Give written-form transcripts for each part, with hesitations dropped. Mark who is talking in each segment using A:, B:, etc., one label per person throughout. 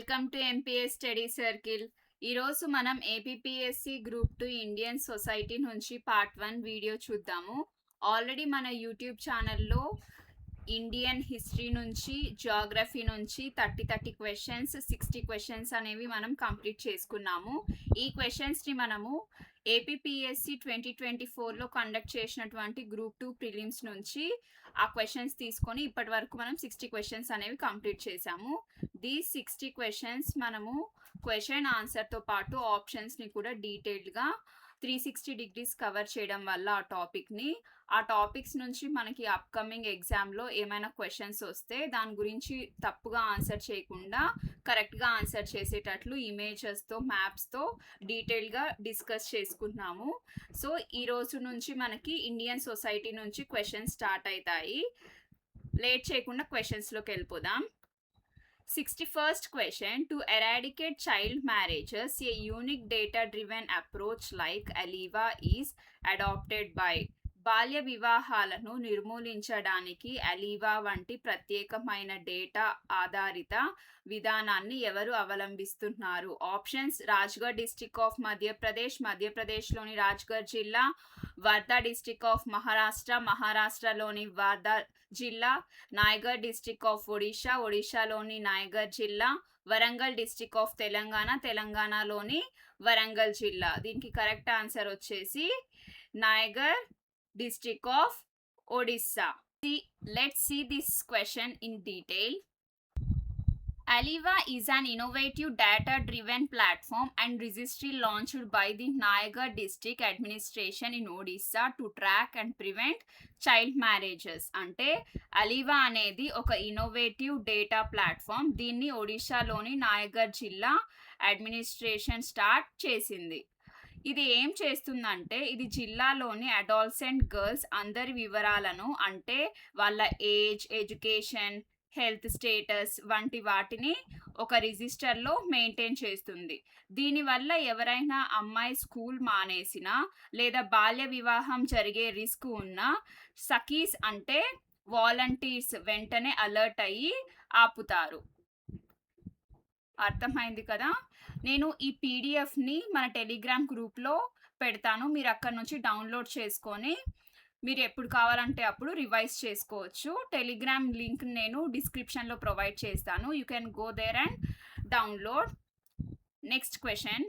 A: Welcome to MPS study circle. ఈరోజు మనం APPSC group 2 Indian society నుంచి పార్ట్ 1 వీడియో చూద్దాము. ఆల్రెడీ మన యూట్యూబ్ ఛానల్లో ఇండియన్ హిస్టరీ నుంచి, జియోగ్రఫీ నుంచి 30 క్వశ్చన్స్, 60 క్వశ్చన్స్ అనేవి మనం కంప్లీట్ చేసుకున్నాము. ఈ క్వశ్చన్స్ని మనము ఏపీపీఎస్సి 2024లో కండక్ట్ చేసినటువంటి గ్రూప్ 2 ప్రిలిమ్స్ నుంచి ఆ క్వశ్చన్స్ తీసుకొని ఇప్పటి వరకు మనం 60 క్వశ్చన్స్ అనేవి కంప్లీట్ చేసాము. దీ 60 క్వశ్చన్స్ మనము క్వశ్చన్ ఆన్సర్తో పాటు ఆప్షన్స్ని కూడా డీటెయిల్డ్గా 360 డిగ్రీస్ కవర్ చేయడం వల్ల ఆ టాపిక్స్ నుంచి మనకి అప్కమింగ్ ఎగ్జామ్లో ఏమైనా క్వశ్చన్స్ వస్తే దాని గురించి తప్పుగా ఆన్సర్ చేయకుండా కరెక్ట్గా ఆన్సర్ చేసేటట్లు ఇమేజెస్తో, మ్యాప్స్తో డీటెయిల్గా డిస్కస్ చేసుకుంటున్నాము. సో ఈ రోజు నుంచి మనకి ఇండియన్ సొసైటీ నుంచి క్వశ్చన్స్ స్టార్ట్ అవుతాయి. లేట్ చేయకుండా క్వశ్చన్స్లోకి వెళ్ళిపోదాం. 61st question. To eradicate child marriages, a unique data-driven approach like ALIVA is adopted by. బాల్య వివాహాలను నిర్మూలించడానికి అలీవా వంటి ప్రత్యేకమైన డేటా ఆధారిత విధానాన్ని ఎవరు అవలంబిస్తున్నారు? ఆప్షన్స్: రాజ్గఢ్ డిస్ట్రిక్ట్ ఆఫ్ మధ్యప్రదేశ్లోని రాజ్గఢ్ జిల్లా, వర్ధా డిస్ట్రిక్ట్ ఆఫ్ మహారాష్ట్రలోని వర్ధా జిల్లా, నాయగఢ్ డిస్ట్రిక్ట్ ఆఫ్ ఒడిషాలోని నాయగఢ్ జిల్లా, వరంగల్ డిస్ట్రిక్ట్ ఆఫ్ తెలంగాణలోని వరంగల్ జిల్లా. దీనికి కరెక్ట్ ఆన్సర్ వచ్చేసి నాయగఢ్ district of Odisha. Let's see this question in detail. ALIVA is an innovative data-driven platform and registry launched by the Nayagarh District Administration in Odisha to track and prevent child marriages. అంటే అలీవా అనేది ఒక innovative data platform. దీన్ని ఒడిషాలోని నాయగఢ్ జిల్లా administration start చేసింది. ఇది ఏం చేస్తుందంటే, ఇది జిల్లాలోని అడాలసెంట్ గర్ల్స్ అందరి వివరాలను, అంటే వాళ్ళ ఏజ్, ఎడ్యుకేషన్, హెల్త్ స్టేటస్ వంటి వాటిని ఒక రిజిస్టర్లో మెయింటైన్ చేస్తుంది. దీనివల్ల ఎవరైనా అమ్మాయి స్కూల్ మానేసినా లేదా బాల్య వివాహం జరిగే రిస్క్ ఉన్నా సఖీస్ అంటే వాలంటీర్స్ వెంటనే అలర్ట్ అయ్యి ఆపుతారు. అర్థమైంది కదా? నేను ఈ పీడిఎఫ్ని మన టెలిగ్రామ్ గ్రూప్లో పెడతాను. మీరు అక్కడ నుంచి డౌన్లోడ్ చేసుకొని మీరు ఎప్పుడు కావాలంటే అప్పుడు రివైజ్ చేసుకోవచ్చు. టెలిగ్రామ్ లింక్ నేను డిస్క్రిప్షన్లో ప్రొవైడ్ చేస్తాను. You can go there and download. Next question.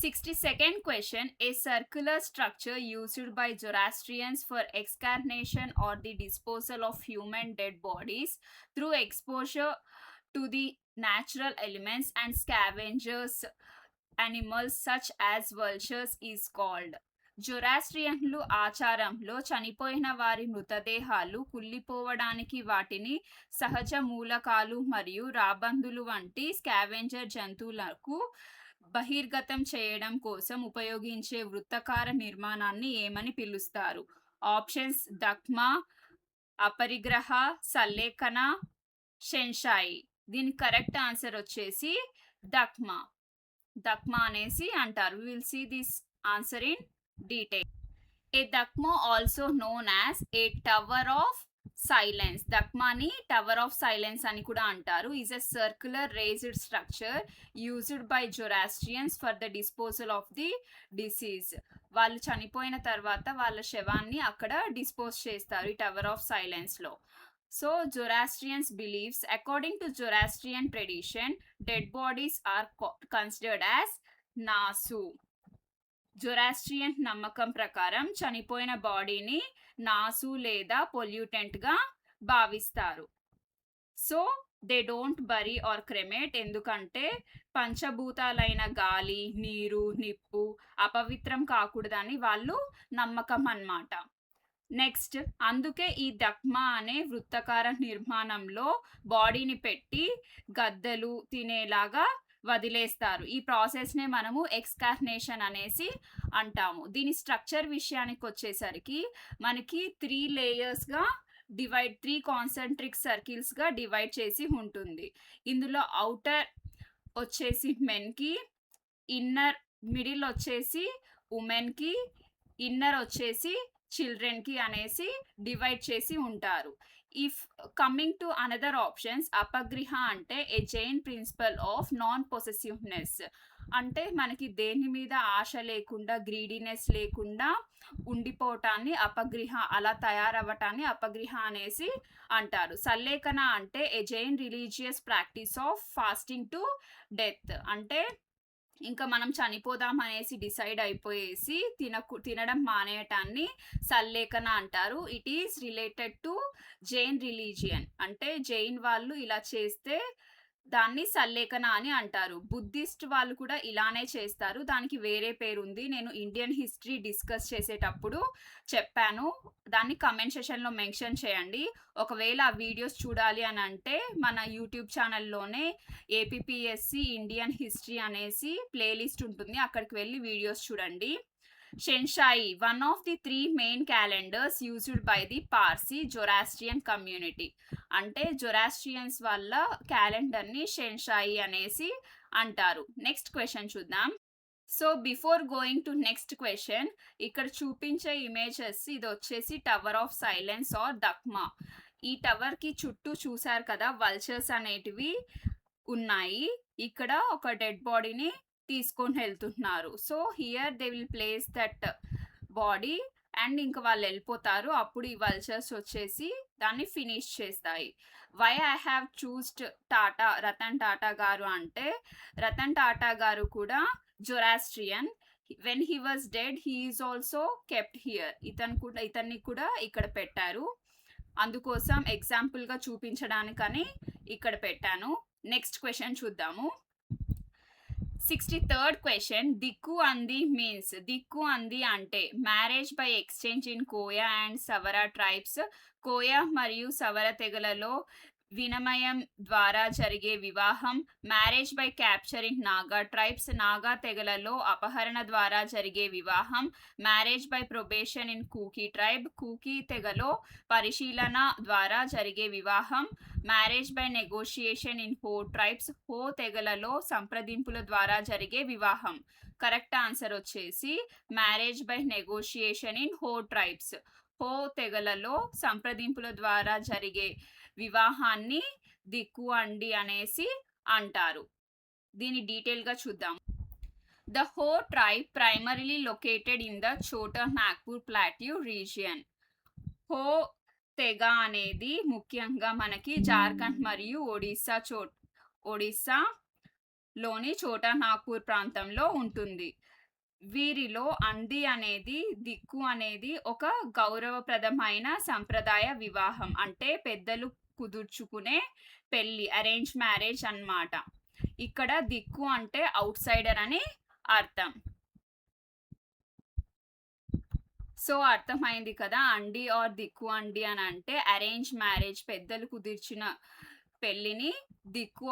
A: 62nd question. A circular structure used by Zoroastrians for excarnation or the disposal of human dead bodies through exposure to the natural elements and scavengers animals such as vultures is called. జొరాస్ట్రియన్లు ఆచారంలో చనిపోయిన వారి మృతదేహాలు కుళ్ళిపోవడానికి వాటిని సహజ మూలకాలు మరియు రాబందులు వంటి scavenger జంతువులకు బహిర్గతం చేయడం కోసం ఉపయోగించే వృత్తాకార నిర్మాణాన్ని ఏమని పిలుస్తారు? ఆప్షన్స్: దక్మా, అపరిగ్రహ, సల్లేఖన, షెన్షాయి. దీని కరెక్ట్ ఆన్సర్ వచ్చేసి దక్మా అనేసి అంటారు. We will see this answer in detail. A dakmo also known as a tower of silence. దక్మాని టవర్ ఆఫ్ సైలెన్స్ అని కూడా అంటారు. is a circular raised structure used by Zoroastrians for the disposal of the deceased. వాళ్ళు చనిపోయిన తర్వాత వాళ్ళ శవాన్ని అక్కడ డిస్పోజ్ చేస్తారు ఈ టవర్ ఆఫ్ సైలెన్స్లో. So Zoroastrians beliefs. According to Zoroastrian tradition, dead bodies are considered as nasu. Zoroastrian నమ్మకం ప్రకారం చనిపోయిన బాడీని నాసు లేదా పొల్యూటెంట్గా భావిస్తారు. So they don't bury or cremate, ఎందుకంటే పంచభూతాలైన గాలి, నీరు, నిప్పు అపవిత్రం కాకూడదని వాళ్ళు నమ్మకం అన్నమాట. నెక్స్ట్, అందుకే ఈ దక్మా అనే వృత్తాకార నిర్మాణంలో బాడీని పెట్టి గద్దలు తినేలాగా వదిలేస్తారు. ఈ ప్రాసెస్నే మనము ఎక్స్కార్నేషన్ అనేసి అంటాము. దీని స్ట్రక్చర్ విషయానికి వచ్చేసరికి మనకి 3 లేయర్స్గా 3 కాన్సెంట్రిక్ సర్కిల్స్గా డివైడ్ చేసి ఉంటుంది. ఇందులో అవుటర్ వచ్చేసి మెన్కి, ఇన్నర్ మిడిల్ వచ్చేసి ఉమెన్కి, ఇన్నర్ వచ్చేసి చిల్డ్రన్కి అనేసి డివైడ్ చేసి ఉంటారు. If coming to another options, Aparigraha అంటే a Jain principle of non possessiveness. అంటే మనకి దేని మీద ఆశ లేకుండా, గ్రీడీనెస్ లేకుండా ఉండిపోవటాన్ని అపగ్రిహ, అలా తయారవ్వటాన్ని అపగ్రిహ అనేసి అంటారు. సల్లేఖన అంటే a Jain religious practice of fasting to death. అంటే ఇంకా మనం చనిపోదాం అనేసి డిసైడ్ అయిపోయేసి తినడం మానేయటాన్ని సల్లేఖన అంటారు. It is related to Jain religion. అంటే జైన్ వాళ్ళు ఇలా చేస్తే దాన్ని సల్లేఖన అని అంటారు. బుద్ధిస్ట్ వాళ్ళు కూడా ఇలానే చేస్తారు. దానికి వేరే పేరుంది. నేను ఇండియన్ హిస్టరీ డిస్కస్ చేసేటప్పుడు చెప్పాను. దాన్ని కమెంట్ సెషన్‌లో మెన్షన్ చేయండి. ఒకవేళ ఆ వీడియోస్ చూడాలి అని అంటే మన యూట్యూబ్ ఛానల్‌లోనే ఏపీపీఎస్సీ ఇండియన్ హిస్టరీ అనేసి ప్లేలిస్ట్ ఉంటుంది. అక్కడికి వెళ్ళి వీడియోస్ చూడండి. Shenshai, one of the 3 main calendars used by the Parsi Zoroastrian community. అంటే జొరాస్ట్రియన్స్ వల్ల క్యాలెండర్ని షెన్షాయి అనేసి అంటారు. నెక్స్ట్ క్వశ్చన్ చూద్దాం. So before going to next question, ఇక్కడ చూపించే ఇమేజెస్ ఇది వచ్చేసి tower of silence or Dakhma. ఈ టవర్ కి చుట్టూ చూసారు కదా వల్చర్స్ అనేటివి ఉన్నాయి. ఇక్కడ ఒక డెడ్ బాడీని తీసుకొని వెళ్తున్నారు. So here they will place that body and ఇంకా వాళ్ళు వెళ్ళిపోతారు. అప్పుడు ఈ వల్చర్స్ వచ్చేసి దాన్ని ఫినిష్ చేస్తాయి. Why I have చూస్డ్ Tata, Ratan Tata గారు అంటే, రతన్ టాటా గారు కూడా Zoroastrian. When he was did he is also kept here. ఇతన్ని కూడా ఇక్కడ పెట్టారు. అందుకోసం ఎగ్జాంపుల్గా చూపించడానికని ఇక్కడ పెట్టాను. నెక్స్ట్ క్వశ్చన్ చూద్దాము. 63rd క్వశ్చన్, దిక్కు అంది మీన్స్. దిక్కు అంది అంటే marriage by exchange in Koya and Savara tribes. Koya మరియు సవర తెగలలో వినిమయం ద్వారా జరిగే వివాహం. Marriage by capture in Naga tribes. Naga తెగలలో అపహరణ ద్వారా జరిగే వివాహం. Marriage by probation in Kuki tribe. Kuki తెగలో పరిశీలన ద్వారా జరిగే వివాహం. Marriage by negotiation in Ho tribes. Ho తెగలలో సంప్రదింపుల ద్వారా జరిగే వివాహం. కరెక్ట్ ఆన్సర్ వచ్చేసి marriage by negotiation in Ho tribes. Ho తెగలలో సంప్రదింపుల ద్వారా జరిగే వివాహాన్ని దిక్కు అండి అనేసి అంటారు. దీని డీటెయిల్గా చూద్దాం. The Ho tribe primarily located in the Chota Nagpur plateau region. Ho తెగ అనేది ముఖ్యంగా మనకి జార్ఖండ్ మరియు ఒడిస్సాలోని ఛోటా నాగ్పూర్ ప్రాంతంలో ఉంటుంది. వీరిలో అంది అనేది, దిక్కు అనేది ఒక గౌరవప్రదమైన సంప్రదాయ వివాహం. అంటే పెద్దలు కుదుర్చుకునే పెళ్లి, అరేంజ్ మ్యారేజ్ అన్నమాట. ఇక్కడ దిక్కు అంటే అవుట్ సైడర్ అని అర్థం. సో అర్థమైంది కదా, అండి ఆర్ దిక్కు అండి అని అంటే అరేంజ్ మ్యారేజ్, పెద్దలు కుదిర్చిన పెళ్లిని దిక్కు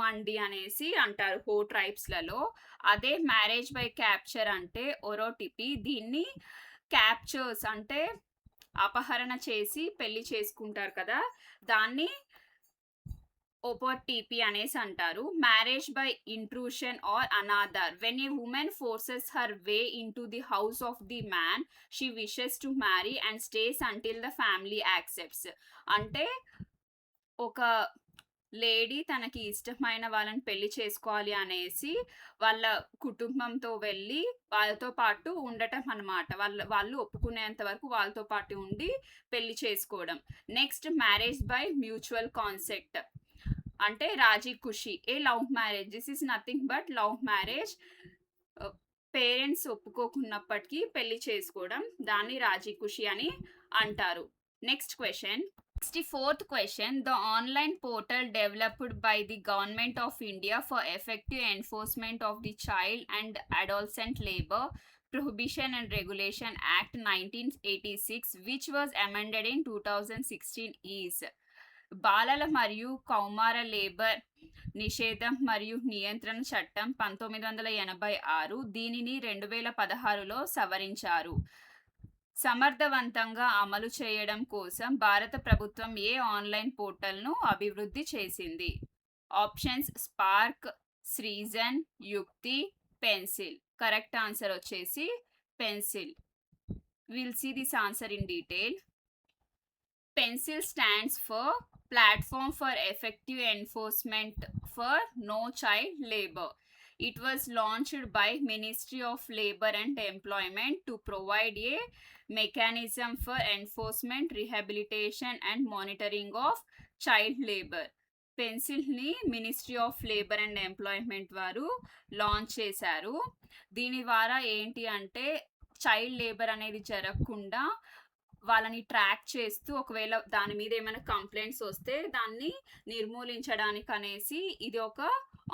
A: అండి అనేసి అంటారు హో ట్రైబ్స్లలో. అదే మ్యారేజ్ బై క్యాప్చర్ అంటే ఒరోటిపి. దీన్ని క్యాప్చర్స్ అంటే అపహరణ చేసి పెళ్లి చేసుకుంటారు కదా, దాన్ని ఓపోటిపి అనేసి అంటారు. Marriage by intrusion or another. When a woman forces her way into the house of the man she wishes to marry and stays until the family accepts. అంటే ఒక లేడీ తనకి ఇష్టమైన వాళ్ళని పెళ్లి చేసుకోవాలి అనేసి వాళ్ళ కుటుంబంతో వెళ్ళి వాళ్ళతో పాటు ఉండటం అన్నమాట. వాళ్ళు ఒప్పుకునేంత వరకు వాళ్ళతో పాటు ఉండి పెళ్లి చేసుకోవడం. Next marriage by mutual concept అంటే Raji Khushi. A love marriage, this is nothing but love marriage. Parents ఒప్పుకోకున్నప్పటికీ పెళ్లి చేసుకోవడం, దాన్ని రాజీ ఖుషి అని అంటారు. Next question, 64th question, the online portal developed by the Government of India for effective enforcement of the Child and Adolescent Labor Prohibition and Regulation Act 1986, which was amended in 2016 is. బాలల మరియు కౌమార labour నిషేధం మరియు నియంత్రణ చట్టం 1986. దీనిని 2016లో సవరించారు. సమర్థవంతంగా అమలు చేయడం కోసం భారత ప్రభుత్వం ఏ ఆన్లైన్ పోర్టల్ను అభివృద్ధి చేసింది? Options spark, Srujan, Yukti, pencil. Correct answer వచ్చేసి pencil. Will see this answer in detail. Pencil stands for Platform for Effective Enforcement for No Child Labor. It was launched by Ministry of Labor and Employment to provide a mechanism for enforcement, rehabilitation and monitoring of child labor. పెన్సిల్ని ministry of labour and employment వారు launch చేశారు. దీని ద్వారా ఏంటి అంటే child labour అనేది జరగకుండా వాళ్ళని ట్రాక్ చేస్తూ ఒకవేళ దాని మీద ఏమైనా కంప్లైంట్స్ వస్తే దాన్ని నిర్మూలించడానికి అనేసి ఇది ఒక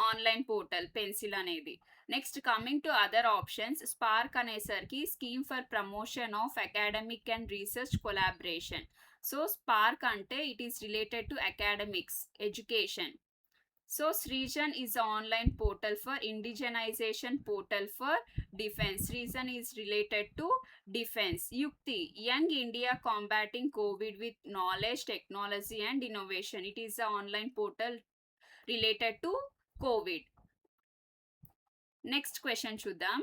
A: ఆన్లైన్ పోర్టల్ పెన్సిల్ అనేది. Next coming to other options, SPARC అనేసరికి scheme for promotion of academic and research collaboration. So SPARC అంటే it is related to academics education. So Srijan is an online portal for indigenization portal for defense. Srijan is related to defense. Yukti, Young India combating COVID with knowledge, technology and innovation. It is an online portal related to COVID. Next question చూద్దాం.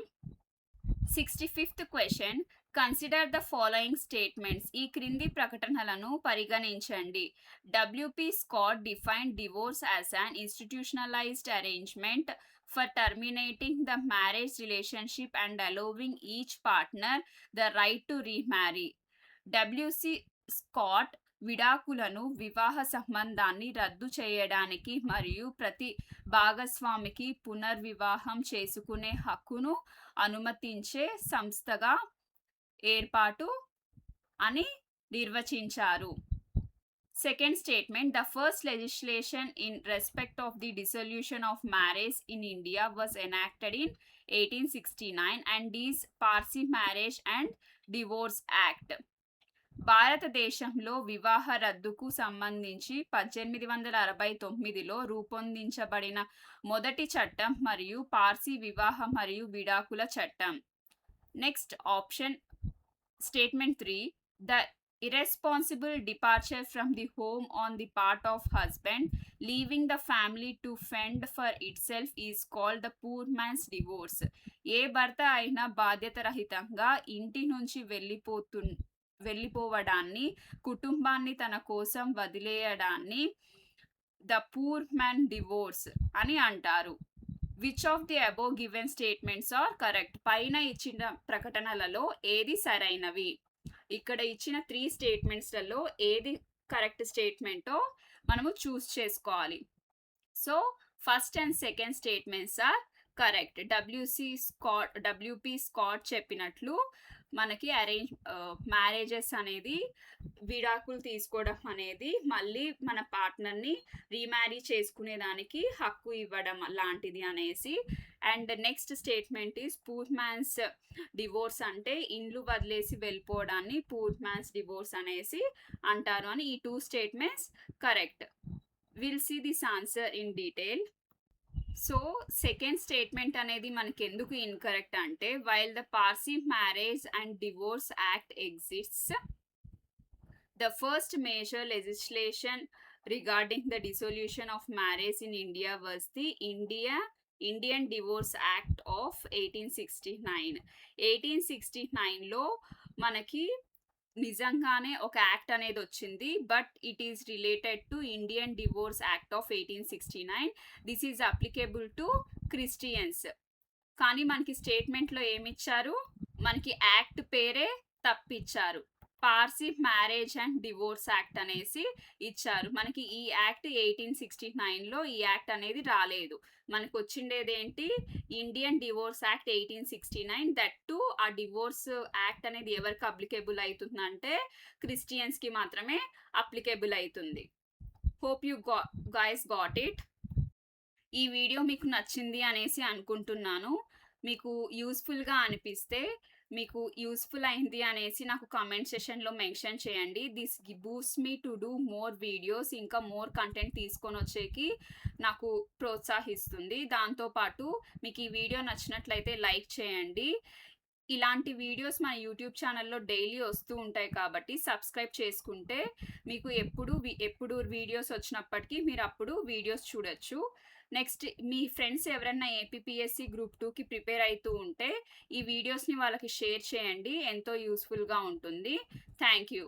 A: 65th question. Consider the following statements. ఈ క్రింది ప్రకటనలను పరిగణించండి. WP Scott defined divorce as an institutionalised arrangement for terminating the marriage relationship and allowing each partner the right to remarry. WC Scott విడాకులను వివాహ సంబంధాన్ని రద్దు చేయడానికి మరియు ప్రతి భాగస్వామికి పునర్వివాహం చేసుకునే హక్కును అనుమతించే సంస్థగా ఏర్పాటు అని నిర్వచించారు. Second statement, the first legislation in respect of the dissolution of marriage in India was enacted in 1869 and is Parsi marriage and divorce act. భారతదేశంలో వివాహ రద్దుకు సంబంధించి 1869లో రూపొందించబడిన మొదటి చట్టం మరియు పార్సీ వివాహ మరియు విడాకుల చట్టం. Next option Statement 3, the irresponsible departure from the home on the part of husband, leaving the family to fend for itself is called the poor man's divorce. ఏ భర్త అయినా బాధ్యతరహితంగా ఇంటి నుంచి వెళ్ళిపోవడాన్ని, కుటుంబాన్ని తన కోసం వదిలేయడాన్ని ద పూర్ మ్యాన్ డివోర్స్ అని అంటారు. Which of the above given statements are correct. పైన ఇచ్చిన ప్రకటనలలో ఏది సరైనవి. ఇక్కడ ఇచ్చిన 3 స్టేట్మెంట్స్లలో ఏది కరెక్ట్ స్టేట్మెంటో మనము చూస్ చేసుకోవాలి. So first and second statements are correct. WP Scott చెప్పినట్లు మనకి మ్యారేజెస్ అనేది విడాకులు తీసుకోవడం అనేది మళ్ళీ మన పార్ట్నర్ని రీమ్యారీ చేసుకునేదానికి హక్కు ఇవ్వడం లాంటిది అనేసి. And next statement is poor man's divorce అంటే ఇండ్లు వదిలేసి వెళ్ళిపోవడాన్ని పూర్ మ్యాన్స్ డివోర్స్ అనేసి అంటారు అని. ఈ 2 statements correct. Will see this answer in detail. So second statement అనేది మనకి ఎందుకు ఇన్కరెక్ట్ అంటే, while the Parsi marriage and divorce act exists, the first major legislation regarding the dissolution of marriage in India was the Indian divorce act of 1869. 1869లో మనకి నిజంగానే ఒక act అనేది వచ్చింది, but it is related to Indian divorce act of 1869. This is applicable to Christians. కానీ మనకి స్టేట్మెంట్లో ఏమిచ్చారు, మనకి యాక్ట్ పేరే తప్పిచ్చారు. Parsi marriage and divorce act అనేసి ఇచ్చారు. మనకి ఈ యాక్ట్ 1869లో ఈ యాక్ట్ అనేది రాలేదు. మనకు వచ్చిండేది ఏంటి, Indian divorce act 1869. That to ఆ డివోర్స్ యాక్ట్ అనేది ఎవరికి అప్లికేబుల్ అవుతుందంటే క్రిస్టియన్స్కి మాత్రమే అప్లికేబుల్ అవుతుంది. Hope you guys got it. ఈ వీడియో మీకు నచ్చింది అనేసి అనుకుంటున్నాను. మీకు యూస్ఫుల్గా అనిపిస్తే, మీకు యూస్ఫుల్ అయింది అనేసి నాకు కామెంట్ సెషన్లో మెన్షన్ చేయండి. This Boost me to do more videos. ఇంకా మోర్ కంటెంట్ తీసుకొని వచ్చేకి నాకు ప్రోత్సహిస్తుంది. దాంతోపాటు మీకు ఈ వీడియో నచ్చినట్లయితే లైక్ చేయండి. ఇలాంటి వీడియోస్ మన యూట్యూబ్ ఛానల్లో డైలీ వస్తూ ఉంటాయి కాబట్టి సబ్స్క్రైబ్ చేసుకుంటే మీకు ఎప్పుడు వీడియోస్ వచ్చినప్పటికీ మీరు అప్పుడు వీడియోస్ చూడొచ్చు. నెక్స్ట్ మీ ఫ్రెండ్స్ ఎవరైనా ఏపీపీఎస్సీ గ్రూప్ 2కి ప్రిపేర్ అవుతూ ఉంటే ఈ వీడియోస్ని వాళ్ళకి షేర్ చేయండి, ఎంతో యూస్ఫుల్గా ఉంటుంది. Thank you.